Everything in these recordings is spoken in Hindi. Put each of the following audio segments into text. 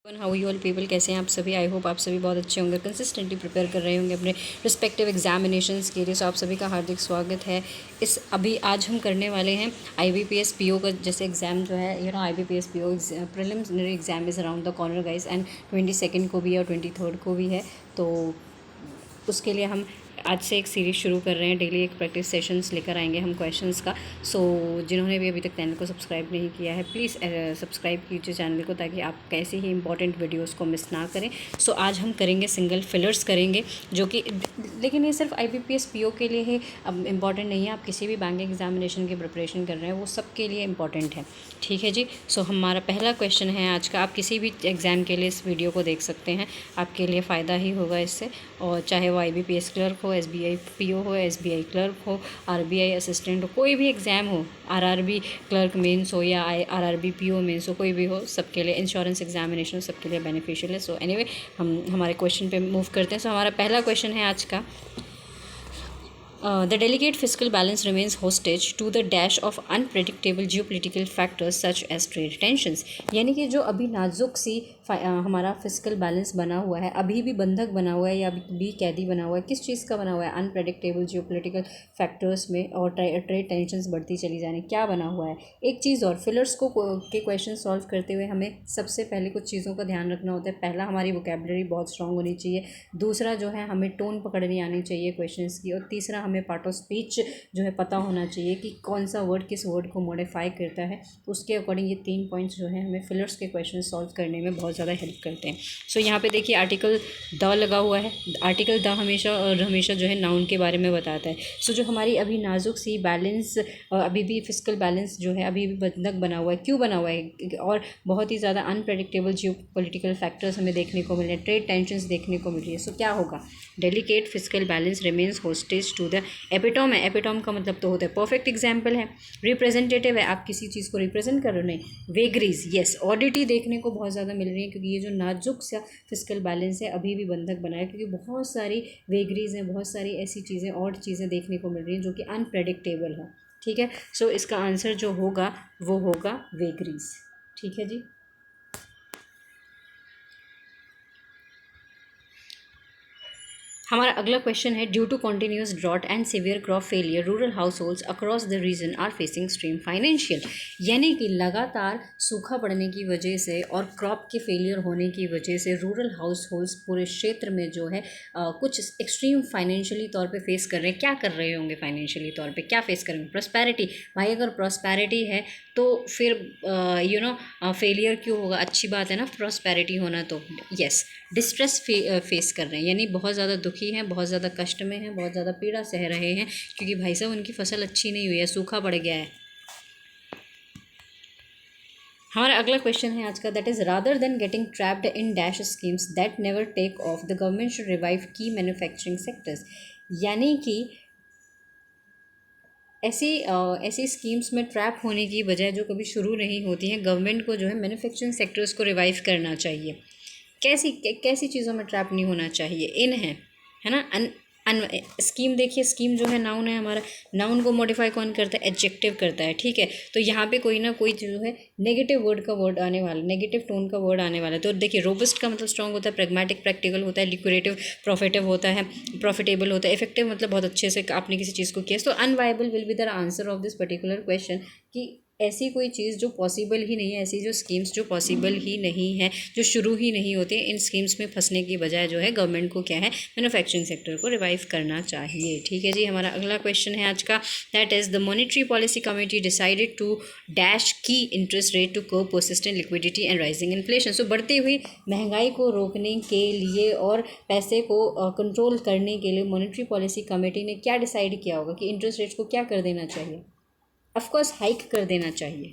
हाउ यू ऑल पीपल, कैसे हैं आप सभी। आई होप आप सभी बहुत अच्छे होंगे, कंसिस्टेंटली प्रिपेयर कर रहे होंगे अपने रिस्पेक्टिव एग्जामिनेशंस के लिए। सो आप सभी का हार्दिक स्वागत है। आज हम करने वाले हैं IBPS PO का जैसे एग्ज़ाम जो है IBPS PO preliminary exam is around the corner guys, and 22 को भी है और 23 को भी है। तो उसके लिए हम आज से एक सीरीज़ शुरू कर रहे हैं। डेली एक प्रैक्टिस सेशंस लेकर आएंगे हम क्वेश्चंस का। सो जिन्होंने भी अभी तक चैनल को सब्सक्राइब नहीं किया है, प्लीज़ सब्सक्राइब कीजिए चैनल को, ताकि आप कैसे ही इंपॉर्टेंट वीडियोस को मिस ना करें। सो आज हम करेंगे सिंगल फिलर्स करेंगे, जो कि लेकिन ये सिर्फ IBPS PO के लिए ही इम्पॉर्टेंट नहीं है। आप किसी भी बैंक एग्जामिनेशन की प्रिपरेशन कर रहे हैं, वो सब के लिए इम्पॉर्टेंट है। ठीक है जी। सो हमारा पहला क्वेश्चन है आज का। आप किसी भी एग्ज़ाम के लिए इस वीडियो को देख सकते हैं, आपके लिए फ़ायदा ही होगा इससे। और चाहे वो IBPS क्लर्क हो, SBI PO हो, SBI क्लर्क हो, RBI असिस्टेंट हो, कोई भी एग्ज़ाम हो, RRB क्लर्क मेंस हो या RRB PO मेंस हो, कोई भी हो, सबके लिए, इंश्योरेंस एग्जामिनेशन सबके लिए बेनिफिशियल है। सो एनीवे हम हमारे क्वेश्चन पे मूव करते हैं। सो हमारा पहला क्वेश्चन है आज का, the delicate fiscal balance remains hostage to the dash of unpredictable geopolitical factors such as trade tensions। यानी कि जो अभी नाजुक सी हमारा फिस्कल बैलेंस बना हुआ है, अभी भी बंधक बना हुआ है या भी कैदी बना हुआ है। किस चीज़ का बना हुआ है? अनप्रेडिक्टेबल जियोपॉलिटिकल फैक्टर्स में, और ट्रेड टेंशंस बढ़ती चली जाने, क्या बना हुआ है। एक चीज़ और, फिलर्स के क्वेश्चन सॉल्व करते हुए हमें सबसे पहले कुछ चीज़ों का ध्यान रखना होता है। पहला, हमारी वोकेबलरी बहुत स्ट्रांग होनी चाहिए। दूसरा जो है, हमें टोन पकड़नी आनी चाहिए क्वेश्चंस की। और तीसरा, हमें पार्ट ऑफ स्पीच जो है पता होना चाहिए कि कौन सा वर्ड किस वर्ड को मॉडिफाई करता है। उसके अकॉर्डिंग ये 3 पॉइंट्स जो है हमें फिलर्स के क्वेश्चन सॉल्व करने में बहुत ज़्यादा हेल्प करते हैं। सो यहाँ पे देखिए आर्टिकल द लगा हुआ है। आर्टिकल द हमेशा जो है नाउन के बारे में बताता है। सो जो हमारी अभी नाजुक सी बैलेंस, अभी भी फिस्कल बैलेंस जो है अभी भी बंधक बना हुआ है। क्यों बना हुआ है? और बहुत ही ज़्यादा अनप्रेडिक्टेबल जियोपॉलिटिकल फैक्टर्स हमें देखने को मिल रहे हैं, ट्रेड टेंशंस देखने को मिल रही है। सो क्या होगा? Delicate fiscal balance remains hostage to the epitome है। एपिटोम का मतलब तो होता है परफेक्ट एग्जाम्पल है। रिप्रेजेंटेटिव है, आप किसी चीज़ को रिप्रेजेंट कर रहे हो। नहीं, वेगरीज, यस, ऑडिटी देखने को बहुत ज़्यादा मिल रही है, क्योंकि ये जो नाजुक सा फिस्कल बैलेंस है अभी भी बंधक बना है, क्योंकि बहुत सारी वेगरीज हैं, बहुत सारी ऐसी चीज़ें, ऑड चीज़ें देखने को मिल रही हैं जो कि अनप्रेडिक्टेबल है। ठीक है। सो इसका आंसर जो होगा वो होगा वेगरीज। ठीक है जी। हमारा अगला क्वेश्चन है, due to continuous drought and severe crop failure rural households across the region are facing stream financial. यानी कि लगातार सूखा पड़ने की वजह से और क्रॉप के फेलियर होने की वजह से रूरल हाउस होल्ड्स पूरे क्षेत्र में जो है कुछ एक्सट्रीम फाइनेंशियली तौर पे फेस कर रहे हैं। क्या कर रहे होंगे फाइनेंशियली तौर पे? क्या फेस करेंगे? प्रॉस्पेरिटी। भाई अगर प्रॉस्पेरिटी है तो फिर फेलियर क्यों होगा? अच्छी बात है ना प्रॉस्पेरिटी होना। तो यस, डिस्ट्रेस फेस कर रहे हैं, यानी बहुत ज़्यादा दुखी हैं, बहुत ज़्यादा कष्ट में हैं, बहुत ज़्यादा पीड़ा सह रहे हैं, क्योंकि भाई साहब उनकी फसल अच्छी नहीं हुई है, सूखा पड़ गया है। हमारा अगला क्वेश्चन है आज का, that is rather than getting trapped in dash schemes that never take off the government should revive key manufacturing sectors. यानी कि ऐसी स्कीम्स में ट्रैप होने की बजाय जो कभी शुरू नहीं होती हैं, गवर्नमेंट को जो है मैन्युफैक्चरिंग सेक्टर्स को रिवाइव करना चाहिए। कैसी चीज़ों में ट्रैप नहीं होना चाहिए? इन है ना। स्कीम देखिए, स्कीम जो है नाउन है हमारा, नाउन को मॉडिफाई कौन करता है? एडजेक्टिव करता है। ठीक है। तो यहाँ पे कोई ना कोई जो है नेगेटिव वर्ड का वर्ड आने वाला, नेगेटिव टोन का वर्ड आने वाला है। तो देखिए, रोबस्ट का मतलब स्ट्रॉन्ग होता है, प्रैग्मेटिक प्रैक्टिकल होता है, लिक्विडेटिव प्रॉफिटेबल होता है, इफेक्टिव मतलब बहुत अच्छे से आपने किसी चीज़ को किया। तो unviable will be the answer of this particular question, कि ऐसी कोई चीज़ जो पॉसिबल ही नहीं है, ऐसी जो स्कीम्स जो पॉसिबल ही नहीं है, जो शुरू ही नहीं होती, इन स्कीम्स में फंसने की बजाय जो है गवर्नमेंट को क्या है, मैन्युफैक्चरिंग सेक्टर को रिवाइव करना चाहिए। ठीक है जी। हमारा अगला क्वेश्चन है आज का, that is the monetary policy committee decided to dash की interest rate to curb persistent liquidity and rising inflation. So बढ़ती हुई महंगाई को रोकने के लिए और पैसे को कंट्रोल करने के लिए मॉनेटरी पॉलिसी कमेटी ने क्या डिसाइड किया होगा कि इंटरेस्ट रेट को क्या कर देना चाहिए? ऑफकोर्स हाइक कर देना चाहिए।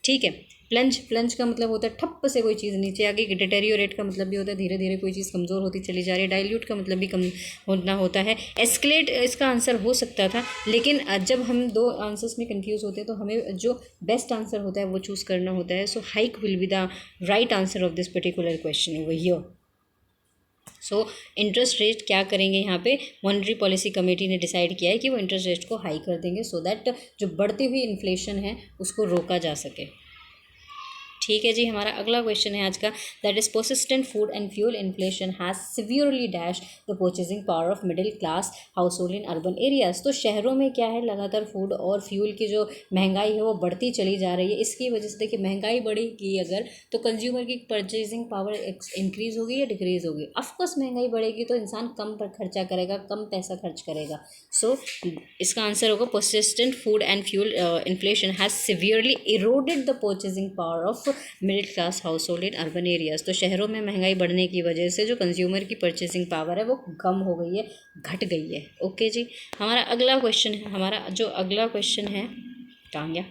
ठीक है। प्लंज का मतलब होता है ठप्प से कोई चीज़ नीचे आ गई। डिटेरियोरेट का मतलब भी होता है धीरे धीरे कोई चीज़ कमज़ोर होती चली जा रही है। डाइल्यूट का मतलब भी कम होना होता है। एस्केलेट इसका आंसर हो सकता था, लेकिन जब हम दो आंसर्स में कंफ्यूज होते हैं तो हमें जो बेस्ट आंसर होता है वो चूज़ करना होता है। So hike will be the right answer of this particular question over here. So interest rate क्या करेंगे? यहाँ पे मॉनेटरी पॉलिसी कमेटी ने डिसाइड किया है कि वो इंटरेस्ट रेट को हाई कर देंगे, सो दैट जो बढ़ती हुई इन्फ्लेशन है उसको रोका जा सके। ठीक है जी। हमारा अगला क्वेश्चन है आज का, that is persistent food and fuel inflation has severely dash the purchasing power of middle class house hold in urban areas. तो शहरों में क्या है, लगातार फूड और फ्यूल की जो महंगाई है वो बढ़ती चली जा रही है। इसकी वजह से देखिए महंगाई बढ़ेगी अगर, तो कंज्यूमर की परचेजिंग पावर इंक्रीज होगी या डिक्रीज होगी। ऑफकोर्स महंगाई बढ़ेगी तो इंसान कम पर खर्चा करेगा, कम पैसा खर्च करेगा। सो इसका आंसर होगा persistent food and fuel inflation has severely eroded the purchasing power of middle class house hold in urban areas. तो शहरों में महंगाई बढ़ने की वजह से जो कंज्यूमर की परचेसिंग पावर है वो कम हो गई है, घट गई है। ओके जी। हमारा अगला क्वेश्चन है, हमारा जो अगला क्वेश्चन है, कहाँ गया,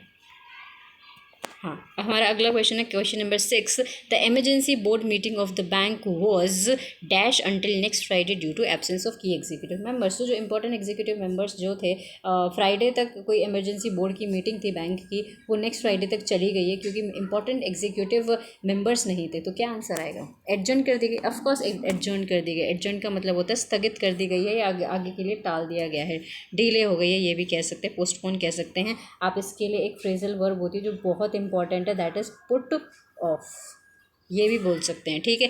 हाँ, हमारा अगला क्वेश्चन है question number 6, the emergency board meeting of the bank was dash until next Friday due to absence of key executive members. तो जो इंपॉर्टेंट एग्जीक्यूटिव मेंबर्स जो थे, फ्राइडे तक कोई इमरजेंसी बोर्ड की मीटिंग थी बैंक की, वो नेक्स्ट फ्राइडे तक चली गई है क्योंकि इंपॉर्टेंट एग्जीक्यूटिव मेंबर्स नहीं थे। तो क्या आंसर आएगा, एडजर्न कर दी गई, ऑफकोर्स एडजर्न कर दी गई। एडजर्न का मतलब होता है स्थगित कर दी गई है या आगे के लिए टाल दिया गया है, डिले हो गई है, ये भी कह सकते हैं, पोस्टपोन कह सकते हैं आप। इसके लिए एक फ्रेजल वर्ब होती है जो बहुत इंपॉर्टेंट है, दैट इज पुट ऑफ, ये भी बोल सकते हैं। ठीक है,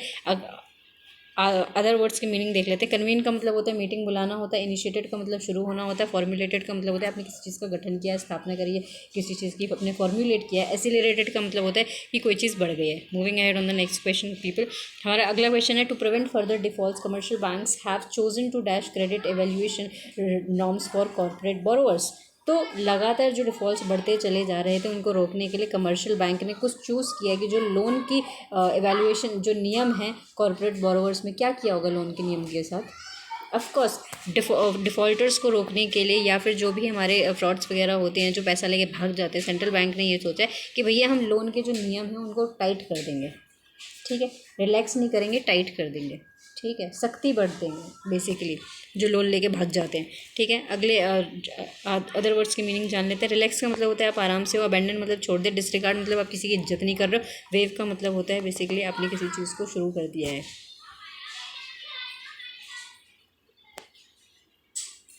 अदर वर्ड्स की मीनिंग देख लेते हैं। कन्वीन का मतलब होता है मीटिंग बुलाना होता है, इनिशिएटेड का मतलब शुरू होना होता है, फॉर्मुलेटेड का मतलब होता है आपने किसी चीज़ का गठन किया है, स्थापना करी है, किसी चीज़ की अपने फॉर्मुलेट किया है। एसिलरेटेड का मतलब होता है कि कोई चीज़ बढ़ गई है। Moving ahead on the next question people, हमारा अगला क्वेश्चन है, to prevent further defaults commercial banks have chosen to dash credit evaluation norms for corporate borrowers. तो लगातार जो डिफ़ॉल्ट्स बढ़ते चले जा रहे थे उनको रोकने के लिए कमर्शियल बैंक ने कुछ चूज़ किया कि जो लोन की एवेल्यूएशन जो नियम है कॉर्पोरेट बोरोवर्स में, क्या किया होगा लोन के नियम के साथ। ऑफकोर्स डिफ़ॉल्टर्स को रोकने के लिए या फिर जो भी हमारे फ्रॉड्स वगैरह होते हैं जो पैसा लेके भाग जाते हैं, सेंट्रल बैंक ने ये सोचा है कि भैया हम लोन के जो नियम हैं उनको टाइट कर देंगे। ठीक है, रिलैक्स नहीं करेंगे, टाइट कर देंगे। ठीक है, सख्ती बढ़ देंगे बेसिकली जो लोन लेके भाग जाते हैं। ठीक है, अगले अदर वर्ड्स की मीनिंग जान लेते हैं। रिलैक्स का मतलब होता है आप आराम से हो, अबेंडन मतलब छोड़ दे, डिसरिगार्ड मतलब आप किसी की इज्जत नहीं कर रहे हो, वेव का मतलब होता है बेसिकली आपने किसी चीज़ को शुरू कर दिया है।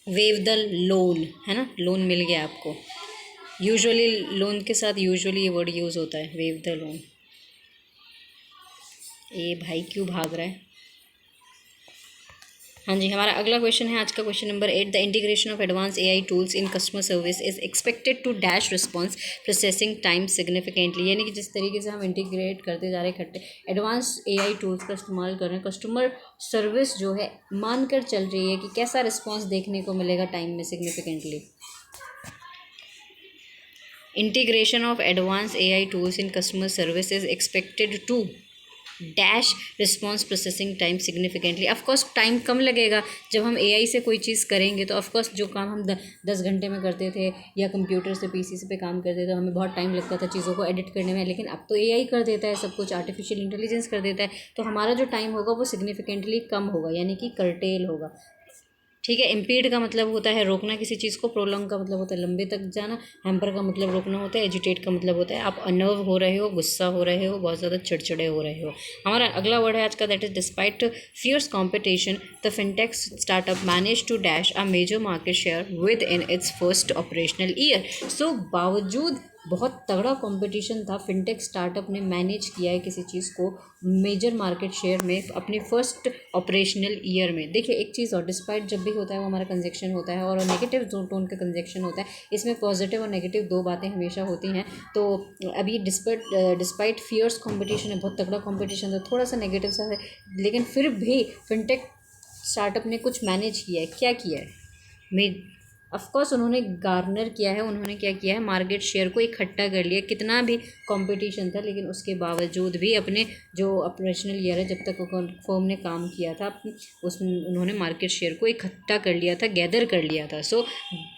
वेव द लोन है ना, लोन मिल गया आपको। यूजुअली लोन के साथ यूजुअली ये वर्ड यूज़ होता है, वेव द लोन। ए भाई क्यों भाग रहा है। हाँ जी, हमारा अगला क्वेश्चन है आज का question number 8, the integration of advance AI tools in customer service is expected to dash response processing time significantly. यानी कि जिस तरीके से हम इंटीग्रेट करते जा रहे हैं, इकट्ठे एडवांस एआई टूल्स का इस्तेमाल कर रहे हैं, कस्टमर सर्विस जो है मानकर चल रही है कि कैसा रिस्पॉन्स देखने को मिलेगा टाइम में significantly. Integration of advance AI tools in customer service is expected to dash response processing time significantly. Of course time कम लगेगा जब हम एआई से कोई चीज़ करेंगे। तो ऑफकोर्स जो काम हम 10 घंटे में करते थे या कंप्यूटर से पीसी से पे काम करते थे, हमें बहुत टाइम लगता था चीज़ों को एडिट करने में, लेकिन अब तो एआई कर देता है सब कुछ, आर्टिफिशियल इंटेलिजेंस कर देता है। तो हमारा जो टाइम होगा वो सिग्निफिकेंटली कम होगा, यानी कि कर्टेल होगा। ठीक है, इम्पीड का मतलब होता है रोकना किसी चीज़ को, प्रोलॉन्ग का मतलब होता है लंबे तक जाना, हैम्पर का मतलब रोकना होता है, एजिटेट का मतलब होता है आप अनर्व हो रहे हो, गुस्सा हो रहे हो, बहुत ज़्यादा चिड़चिड़े हो रहे हो। हमारा अगला वर्ड है आज का, that is despite fierce competition the fintech startup manage to dash a major market share within its first operational year. So बावजूद बहुत तगड़ा कंपटीशन था, फिनटेक स्टार्टअप ने मैनेज किया है किसी चीज़ को मेजर मार्केट शेयर में अपने फर्स्ट ऑपरेशनल ईयर में। देखिए एक चीज़ और, डिस्पाइट जब भी होता है वो हमारा कंजक्शन होता है और नेगेटिव टोन का कंजक्शन होता है। इसमें पॉजिटिव और नेगेटिव दो बातें हमेशा होती हैं। तो अभी डिस्पाइट फियर्स कंपटीशन है, बहुत तगड़ा कंपटीशन था, थोड़ा सा नेगेटिव सा है, लेकिन फिर भी फिनटेक स्टार्टअप ने कुछ मैनेज किया है। क्या किया है, ऑफकोर्स उन्होंने गार्नर किया है, उन्होंने क्या किया है, मार्केट शेयर को इकट्ठा कर लिया। कितना भी कंपटीशन था लेकिन उसके बावजूद भी अपने जो ऑपरेशनल ईयर है जब तक फर्म ने काम किया था उसमें उन्होंने मार्केट शेयर को इकट्ठा कर लिया था, गैदर कर लिया था। So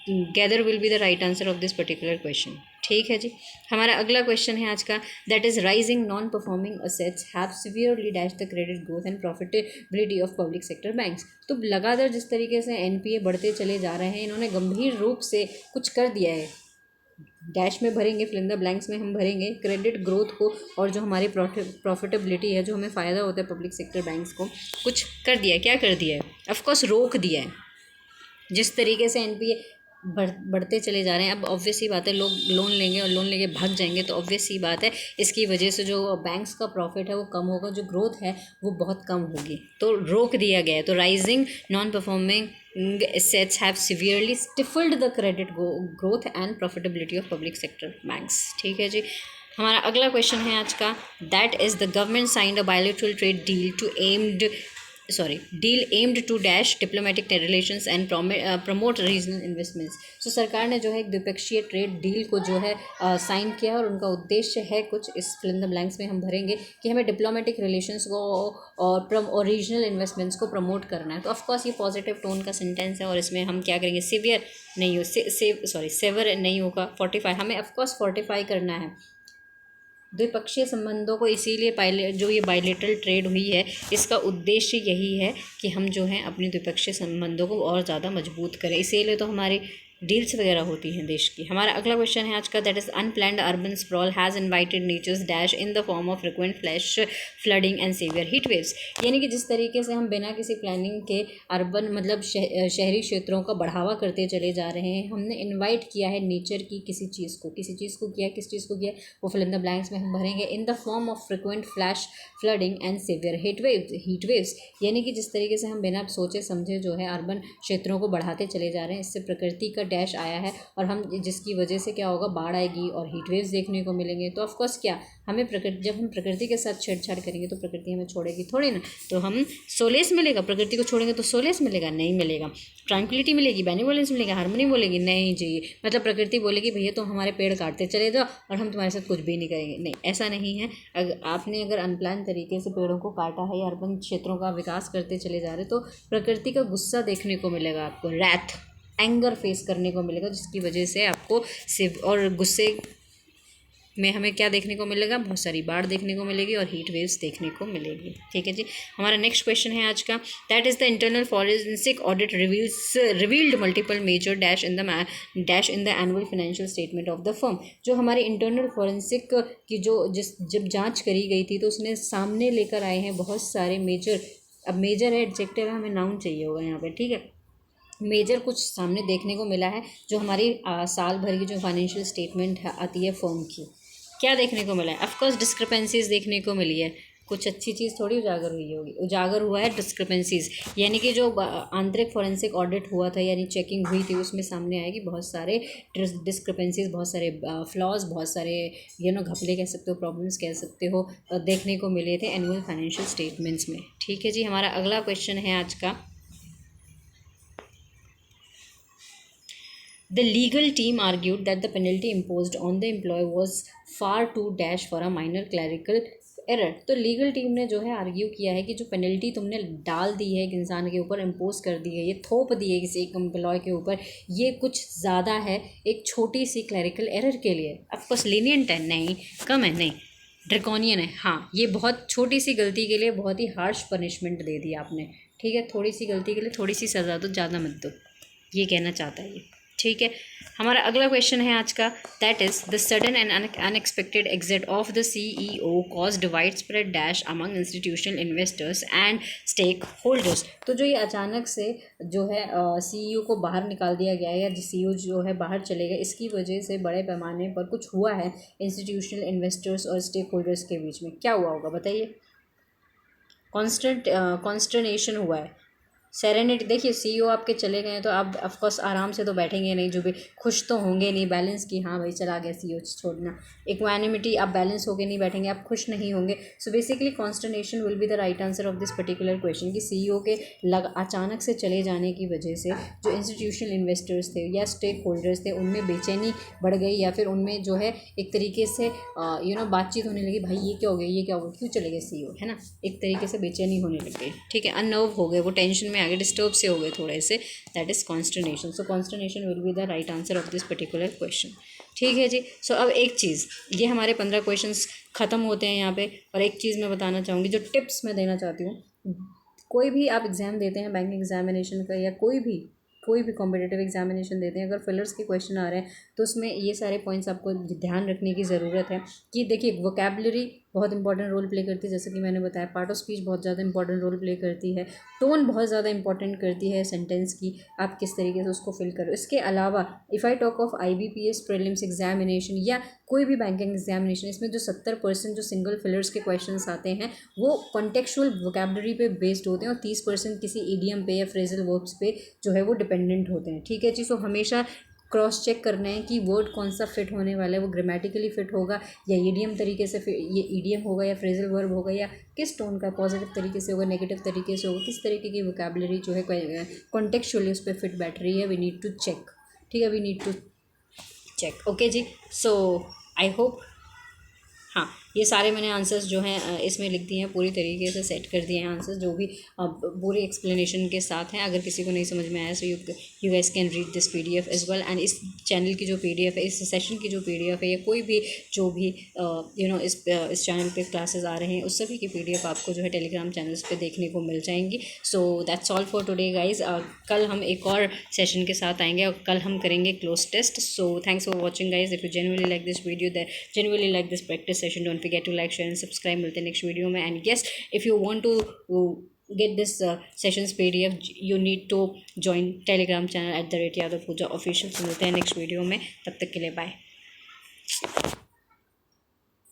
gather will be the right answer of this particular question. ठीक है जी, हमारा अगला क्वेश्चन है आज का, that is rising non performing assets have severely dash the credit growth and profitability of public sector banks. तो लगातार जिस तरीके से एनपीए बढ़ते चले जा रहे हैं, इन्होंने गंभीर रूप से कुछ कर दिया है। डैश में भरेंगे, फिल इन द ब्लैंक्स में हम भरेंगे क्रेडिट ग्रोथ को, और जो हमारी प्रॉफिटेबिलिटी है, जो हमें फ़ायदा होता है पब्लिक सेक्टर बैंक्स को, कुछ कर दिया है। क्या कर दिया है, ऑफकोर्स रोक दिया है। जिस तरीके से एनपीए बढ़ते चले जा रहे हैं। अब ऑब्वियस ही बात है, लोग लोन लेंगे और लोन लेके भाग जाएंगे, तो ऑब्वियस ही बात है इसकी वजह से जो बैंक्स का प्रॉफिट है वो कम होगा, जो ग्रोथ है वो बहुत कम होगी, तो रोक दिया गया है। तो rising non performing assets have severely stifled the credit growth and profitability of public sector banks। ठीक है जी। हमारा अगला क्वेश्चन है आज का, that is the government signed a bilateral trade deal aimed to dash diplomatic relations and promote regional investments. So सरकार ने जो है एक द्विपक्षीय ट्रेड डील को जो है साइन किया है, और उनका उद्देश्य है कुछ इस फिल इन द ब्लैंक्स में हम भरेंगे कि हमें डिप्लोमेटिक रिलेशंस को और रीजनल इन्वेस्टमेंट्स को प्रमोट करना है। तो ऑफकोर्स ये पॉजिटिव टोन का सेंटेंस है, और इसमें हम क्या करेंगे, सिवियर नहीं हो सेवर नहीं होगा, फोर्टिफाई, हमें ऑफकोर्स फोर्टिफाई करना है द्विपक्षीय संबंधों को। इसीलिए जो ये बायलेटरल ट्रेड हुई है, इसका उद्देश्य यही है कि हम जो हैं अपनी द्विपक्षीय संबंधों को और ज़्यादा मजबूत करें, इसीलिए तो हमारी डील्स वगैरह होती हैं देश की। हमारा अगला क्वेश्चन है आज का, that is unplanned urban sprawl has invited nature's dash in the form of frequent flash flooding and severe heat waves. यानी कि जिस तरीके से हम बिना किसी प्लानिंग के अर्बन मतलब शहरी क्षेत्रों का बढ़ावा करते चले जा रहे हैं, हमने इन्वाइट किया है नेचर की किसी चीज़ को किया, किस चीज़ को किया, वो फिल इन द ब्लैंक्स में हम भरेंगे, इन the form of frequent flash flooding and severe heat waves. यानी कि जिस तरीके से हम बिना सोचे समझे जो है अर्बन क्षेत्रों को बढ़ाते चले जा रहे हैं, इससे प्रकृति का डैश आया है, और हम जिसकी वजह से क्या होगा, बाढ़ आएगी और हीट वेव्स देखने को मिलेंगे। तो ऑफकोर्स क्या हमें जब हम प्रकृति के साथ छेड़छाड़ करेंगे तो प्रकृति हमें छोड़ेगी थोड़ी ना, तो हम सोलेस मिलेगा, प्रकृति को छोड़ेंगे तो सोलेस मिलेगा नहीं मिलेगा, ट्रैंक्विलिटी मिलेगी, बेनिवोलेंस मिलेगा, हार्मनी बोलेगी नहीं जी, मतलब प्रकृति बोलेगी भैया तो हमारे पेड़ काटते चले जाओ और हम तुम्हारे साथ कुछ भी नहीं करेंगे। नहीं, ऐसा नहीं है। अगर अनप्लान तरीके से पेड़ों को काटा है या अर्बन क्षेत्रों का विकास करते चले जा रहे, तो प्रकृति का गुस्सा देखने को मिलेगा आपको, रैथ एंगर फेस करने को मिलेगा, जिसकी वजह से आपको और गुस्से में हमें क्या देखने को मिलेगा, बहुत सारी बाढ़ देखने को मिलेगी और हीट वेव्स देखने को मिलेगी। ठीक है जी। हमारा नेक्स्ट क्वेश्चन है आज का, that is the internal forensic audit revealed multiple major dash in the annual financial statement of the firm. जो हमारी इंटरनल फॉरेंसिक की जब जाँच करी गई थी, तो उसने सामने लेकर आए हैं बहुत सारे मेजर। अब मेजर है एडजेक्टिव है, हमें नाउन चाहिए होगा यहाँ पे, ठीक है। मेजर कुछ सामने देखने को मिला है, जो हमारी साल भर की जो फाइनेंशियल स्टेटमेंट आती है फर्म की, क्या देखने को मिला है, ऑफकोर्स डिस्क्रिपेंसीज देखने को मिली है। कुछ अच्छी चीज़ थोड़ी उजागर हुई होगी, उजागर हुआ है डिस्क्रिपेंसीज, यानी कि जो आंतरिक फॉरेंसिक ऑडिट हुआ था यानी चेकिंग हुई थी, उसमें सामने आएगी बहुत सारे डिस्क्रिपेंसीज, बहुत सारे फ्लॉज, बहुत सारे घपले कह सकते हो, प्रॉब्लम्स कह सकते हो, देखने को मिले थे एनुअल फाइनेंशियल स्टेटमेंट्स में। ठीक है जी। हमारा अगला क्वेश्चन है आज का, the legal team argued that the penalty imposed on the employee was far too dash for a minor clerical error। तो लीगल टीम ने जो है आर्ग्यू किया है कि जो पेनल्टी तुमने डाल दी है एक इंसान के ऊपर, इम्पोज कर दी है, ये थोप दी है किसी एक एम्प्लॉय के ऊपर, ये कुछ ज़्यादा है एक छोटी सी क्लरिकल एरर के लिए। ऑफकोर्स लीनियंट है नहीं, कम है नहीं, ड्रैकोनियन है हाँ, ये बहुत छोटी सी गलती के लिए बहुत ही हार्श पनिशमेंट दे दी आपने। ठीक है, थोड़ी सी गलती के लिए थोड़ी सी सज़ा दो, ज़्यादा मत दो, ये कहना चाहता है ये। ठीक है। हमारा अगला क्वेश्चन है आज का, that is the sudden and unexpected exit of the CEO caused widespread dash among institutional investors and stakeholders. तो जो ये अचानक से जो है CEO को बाहर निकाल दिया गया है, या CEO जो है बाहर चले गए, इसकी वजह से बड़े पैमाने पर कुछ हुआ है इंस्टीट्यूशनल इन्वेस्टर्स और स्टेक होल्डर्स के बीच में। क्या हुआ होगा बताइए? कॉन्स्टर्नेशन हुआ है, सेरेनिटी। देखिए CEO आपके चले गए हैं तो आप ऑफकोर्स आराम से तो बैठेंगे नहीं, जो भी खुश तो होंगे नहीं, बैलेंस की हाँ भाई चला गया CEO छोड़ना, इक्वानिमिटी, आप बैलेंस होके नहीं बैठेंगे, आप खुश नहीं होंगे। So basically consternation will be the right answer of this particular question, कि CEO के अचानक से चले जाने की वजह से जो इंस्टीट्यूशनल इन्वेस्टर्स थे या स्टेक होल्डर्स थे, उनमें बेचैनी बढ़ गई, या फिर उनमें जो है एक तरीके से बातचीत होने लगी, भाई ये क्या हो गया, ये क्या हो गया, क्यों चले गए CEO, है ना, एक तरीके से बेचैनी होने लग गई। ठीक है, अननर्व हो गए, वो टेंशन में आ गए, डिस्टर्ब से हो गए थोड़े से, that is consternation. So consternation will be the right answer of this particular question. ठीक है जी। सो अब एक चीज़, ये हमारे 15 क्वेश्चंस ख़त्म होते हैं यहाँ पे, और एक चीज़ मैं बताना चाहूँगी, जो टिप्स मैं देना चाहती हूँ, कोई भी आप एग्ज़ाम देते हैं, बैंकिंग एग्जामिनेशन का या कोई भी कॉम्पिटिटिव एग्जामिनेशन देते हैं, अगर फिलर्स के क्वेश्चन आ रहे हैं तो उसमें ये सारे पॉइंट्स आपको ध्यान रखने की ज़रूरत है। कि देखिए वोकैबलरी बहुत इंपॉर्टेंट रोल प्ले करती है, जैसे कि मैंने बताया पार्ट ऑफ स्पीच बहुत ज़्यादा इंपॉर्टेंट रोल प्ले करती है, टोन बहुत ज़्यादा इंपॉर्टेंट करती है सेंटेंस की, आप किस तरीके से उसको फिल करो। इसके अलावा if I talk of IBPS prelims examination या कोई भी बैंकिंग एग्जामिनेशन, इसमें जो 70% जो सिंगल फिलर्स के क्वेश्चंस आते हैं वो कॉन्टेक्चुअल वोकैबुलरी पे बेस्ड होते हैं और 30% किसी ईडियम पे या फ्रेजल वर्ब्स पे जो है वो डिपेंडेंट होते हैं। ठीक है जी, सो हमेशा क्रॉस चेक करना है कि वर्ड कौन सा फिट होने वाला है, वो ग्रामेटिकली फिट होगा या ईडियम तरीके से ये ईडियम होगा या फ्रेजल वर्ब होगा, या किस टोन का, पॉजिटिव तरीके से होगा, नेगेटिव तरीके से होगा, किस तरीके की वोकैबुलरी जो है कॉन्टेक्चुअली उस पर फिट बैठ रही है। We need to check. ठीक है, we need to check. Okay जी, सो आई होप, हाँ, ये सारे मैंने आंसर्स जो हैं इसमें लिख दिए हैं, पूरी तरीके से सेट कर दिए हैं आंसर्स, जो भी पूरी एक्सप्लेनेशन के साथ हैं। अगर किसी को नहीं समझ में आया so you guys can read this PDF as well. And इस चैनल की जो PDF है, इस सेशन की जो PDF है, या कोई भी जो भी इस चैनल पे क्लासेस आ रहे हैं, उस सभी की PDF आपको जो है टेलीग्राम चैनल्स पे देखने को मिल जाएंगी। So that's all for today guys. कल हम एक और सेशन के साथ आएंगे और कल हम करेंगे cloze test. So thanks for watching guys. If you genuinely like this video, genuinely like this practice session, don't forget to like, share and subscribe. मिलते हैं नेक्स्ट वीडियो में। And yes, if you want to get this sessions PDF, you need to join telegram channel @yadavpuja official। मिलते हैं नेक्स्ट वीडियो में, तब तक के लिए बाय।